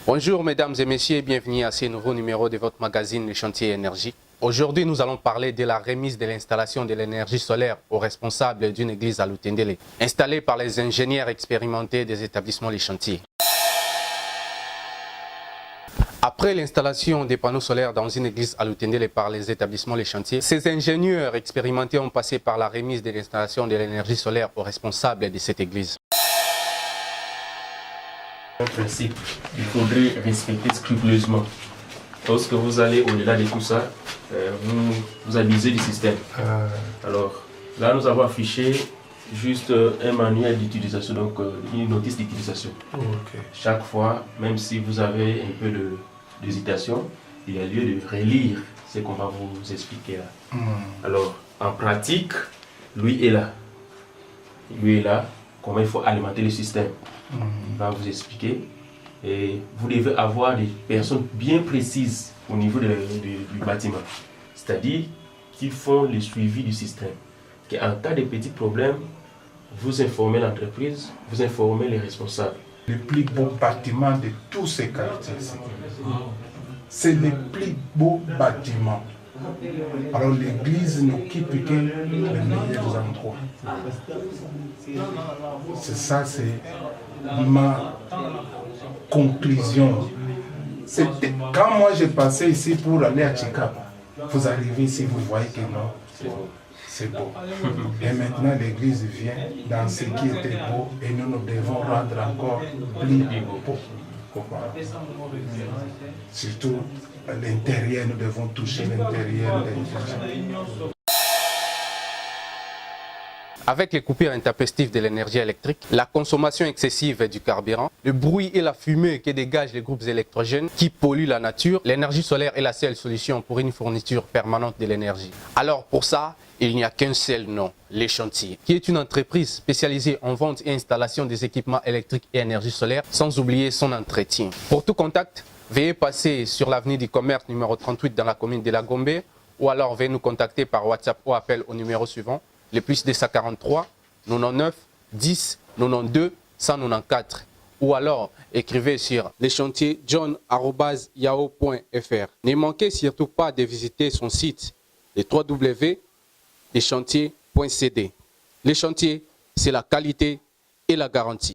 Bonjour mesdames et messieurs, bienvenue à ce nouveau numéro de votre magazine Le Chantier Énergie. Aujourd'hui, nous allons parler de la remise de l'installation de l'énergie solaire aux responsables d'une église à Lutendele, installée par les ingénieurs expérimentés des établissements Les Chantiers. Après l'installation des panneaux solaires dans une église à Lutendele par les établissements Les Chantiers, ces ingénieurs expérimentés ont passé par la remise de l'installation de l'énergie solaire aux responsables de cette église. Un principe qu'il faudrait respecter scrupuleusement. Lorsque vous allez au-delà de tout ça, vous abusez du système. Alors, là, nous avons affiché juste un manuel d'utilisation, donc une notice d'utilisation. Chaque fois, même si vous avez un peu d'hésitation, il y a lieu de relire ce qu'on va vous expliquer là. Alors, en pratique, lui est là. Lui est là, comment il faut alimenter le système. Il va vous expliquer. Et vous devez avoir des personnes bien précises au niveau du bâtiment. C'est-à-dire qui font le suivi du système. En cas de petits problèmes, vous informez l'entreprise, vous informez les responsables. Le plus beau bâtiment de tous ces quartiers, c'est le plus beau bâtiment. Alors l'église n'occupe que les meilleurs endroits. C'est ça, c'est ma conclusion. Quand moi j'ai passé ici pour aller à Chicago, vous arrivez ici, vous voyez que non, c'est beau. Et maintenant l'église vient dans ce qui était beau et nous devons rendre encore plus beau. Surtout à l'intérieur, nous devons toucher l'intérieur. Avec les coupures intempestives de l'énergie électrique, la consommation excessive du carburant, le bruit et la fumée que dégagent les groupes électrogènes qui polluent la nature, l'énergie solaire est la seule solution pour une fourniture permanente de l'énergie. Alors pour ça, il n'y a qu'un seul nom, Les Chantiers, qui est une entreprise spécialisée en vente et installation des équipements électriques et énergie solaire, sans oublier son entretien. Pour tout contact, veuillez passer sur l'avenue du Commerce numéro 38 dans la commune de La Gombe, ou alors veuillez nous contacter par WhatsApp ou appel au numéro suivant, le plus 243 99 10 92 194, ou alors écrivez sur leschantierjohn@yahoo.fr. Ne manquez surtout pas de visiter son site, le www.leschantier.cd. Les chantiers, c'est la qualité et la garantie.